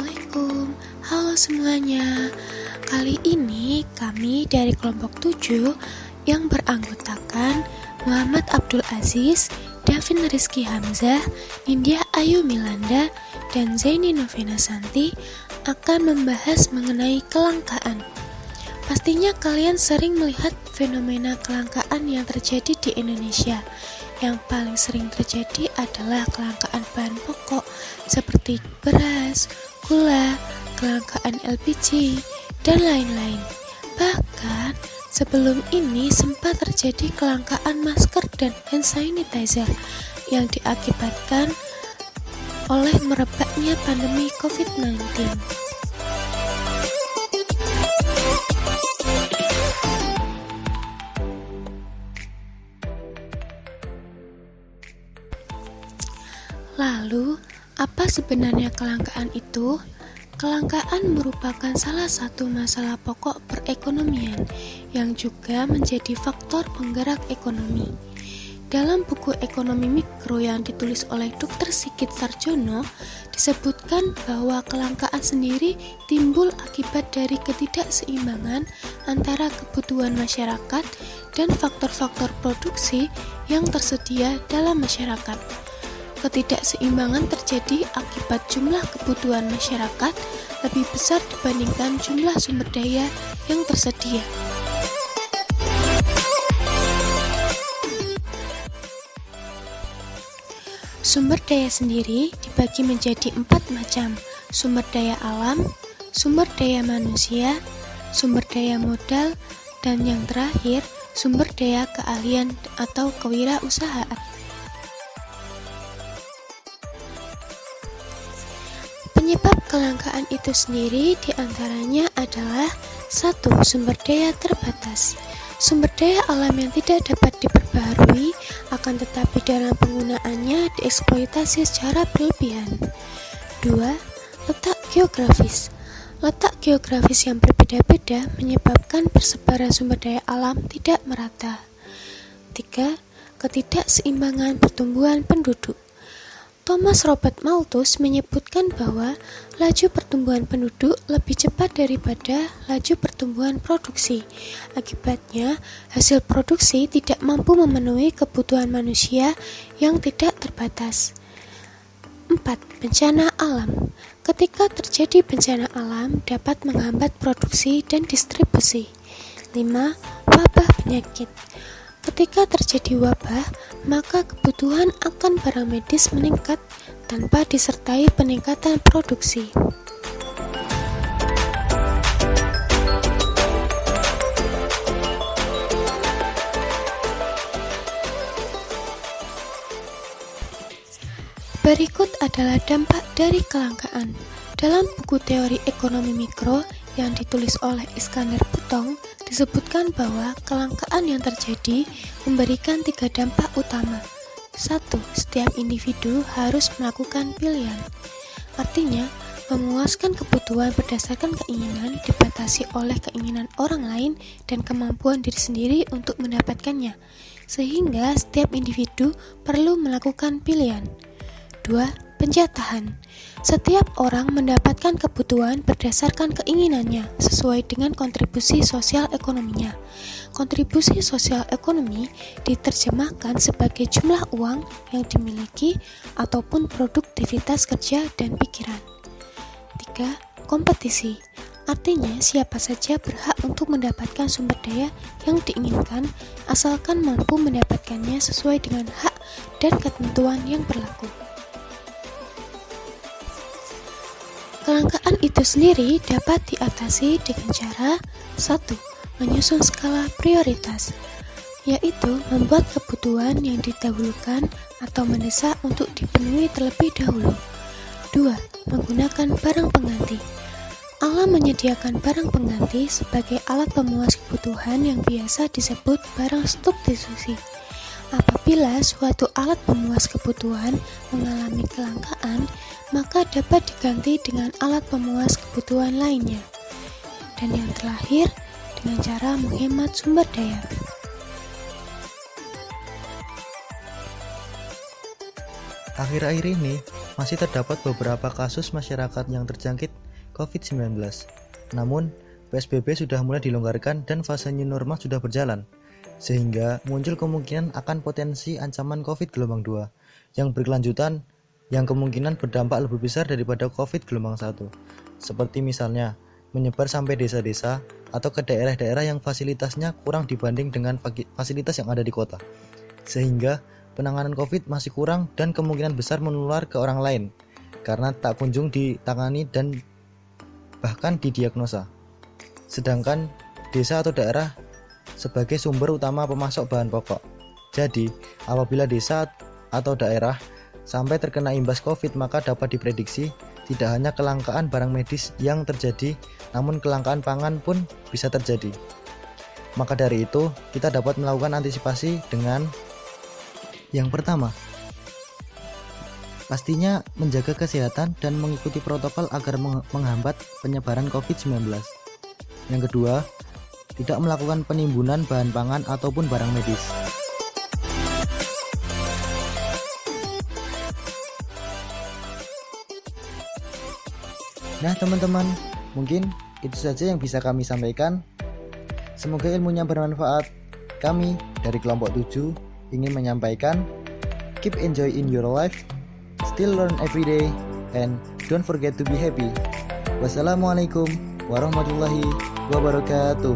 Assalamualaikum, halo semuanya. Kali ini kami dari kelompok 7 yang beranggotakan Muhammad Abdul Aziz, Davin Rizky Hamzah, Nindya Ayu Milanda, dan Zaini Novena Santi akan membahas mengenai kelangkaan. Pastinya kalian sering melihat fenomena kelangkaan yang terjadi di Indonesia. Yang paling sering terjadi adalah kelangkaan bahan pokok seperti beras, gula, kelangkaan LPG, dan lain-lain. Bahkan sebelum ini sempat terjadi kelangkaan masker dan hand sanitizer yang diakibatkan oleh merebaknya pandemi COVID-19. Lalu, apa sebenarnya kelangkaan itu? Kelangkaan merupakan salah satu masalah pokok perekonomian yang juga menjadi faktor penggerak ekonomi. Dalam buku Ekonomi Mikro yang ditulis oleh Dr. Sigit Sarjono, disebutkan bahwa kelangkaan sendiri timbul akibat dari ketidakseimbangan antara kebutuhan masyarakat dan faktor-faktor produksi yang tersedia dalam masyarakat. Ketidakseimbangan terjadi akibat jumlah kebutuhan masyarakat lebih besar dibandingkan jumlah sumber daya yang tersedia. Sumber daya sendiri dibagi menjadi 4 macam: sumber daya alam, sumber daya manusia, sumber daya modal, dan yang terakhir, sumber daya keahlian atau kewirausahaan. Penyebab kelangkaan itu sendiri diantaranya adalah 1. Sumber daya terbatas. Sumber daya alam yang tidak dapat diperbaharui akan tetapi dalam penggunaannya dieksploitasi secara berlebihan. 2. Letak geografis. Letak geografis yang berbeda-beda menyebabkan persebaran sumber daya alam tidak merata. 3. Ketidakseimbangan pertumbuhan penduduk. Thomas Robert Malthus menyebutkan bahwa laju pertumbuhan penduduk lebih cepat daripada laju pertumbuhan produksi. Akibatnya, hasil produksi tidak mampu memenuhi kebutuhan manusia yang tidak terbatas. 4. Bencana alam. Ketika terjadi bencana alam dapat menghambat produksi dan distribusi. 5. Wabah penyakit. Ketika terjadi wabah, maka kebutuhan akan barang medis meningkat tanpa disertai peningkatan produksi. Berikut adalah dampak dari kelangkaan. Dalam buku Teori Ekonomi Mikro yang ditulis oleh Iskandar Putong, disebutkan bahwa kelangkaan yang terjadi memberikan 3 dampak utama. 1. Setiap individu harus melakukan pilihan. Artinya, memuaskan kebutuhan berdasarkan keinginan dibatasi oleh keinginan orang lain dan kemampuan diri sendiri untuk mendapatkannya, sehingga setiap individu perlu melakukan pilihan. 2. Penjatahan. Setiap orang mendapatkan kebutuhan berdasarkan keinginannya sesuai dengan kontribusi sosial ekonominya. Kontribusi sosial ekonomi diterjemahkan sebagai jumlah uang yang dimiliki ataupun produktivitas kerja dan pikiran. 3. Kompetisi. Artinya siapa saja berhak untuk mendapatkan sumber daya yang diinginkan asalkan mampu mendapatkannya sesuai dengan hak dan ketentuan yang berlaku. Kelangkaan itu sendiri dapat diatasi dengan cara 1. Menyusun skala prioritas, yaitu membuat kebutuhan yang didahulukan atau mendesak untuk dipenuhi terlebih dahulu. 2. Menggunakan barang pengganti. Alam menyediakan barang pengganti sebagai alat pemuas kebutuhan yang biasa disebut barang substitusi. Apabila suatu alat pemuas kebutuhan mengalami kelangkaan, maka dapat diganti dengan alat pemuas kebutuhan lainnya. Dan yang terakhir, dengan cara menghemat sumber daya. Akhir-akhir ini, masih terdapat beberapa kasus masyarakat yang terjangkit COVID-19. Namun, PSBB sudah mulai dilonggarkan dan fase new normal sudah berjalan, sehingga muncul kemungkinan akan potensi ancaman COVID gelombang 2 yang berkelanjutan yang kemungkinan berdampak lebih besar daripada COVID gelombang 1, seperti misalnya menyebar sampai desa-desa atau ke daerah-daerah yang fasilitasnya kurang dibanding dengan fasilitas yang ada di kota, sehingga penanganan COVID masih kurang dan kemungkinan besar menular ke orang lain karena tak kunjung ditangani dan bahkan didiagnosa. Sedangkan desa atau daerah sebagai sumber utama pemasok bahan pokok. Jadi, apabila desa atau daerah sampai terkena imbas COVID, maka dapat diprediksi tidak hanya kelangkaan barang medis yang terjadi, namun kelangkaan pangan pun bisa terjadi. Maka dari itu, kita dapat melakukan antisipasi dengan yang pertama, pastinya menjaga kesehatan dan mengikuti protokol agar menghambat penyebaran COVID-19. Yang kedua, tidak melakukan penimbunan bahan pangan ataupun barang medis. Nah teman-teman, mungkin itu saja yang bisa kami sampaikan. Semoga ilmunya bermanfaat. Kami dari kelompok 7 ingin menyampaikan, keep enjoy in your life, still learn every day, and don't forget to be happy. Wassalamualaikum warahmatullahi wabarakatuh.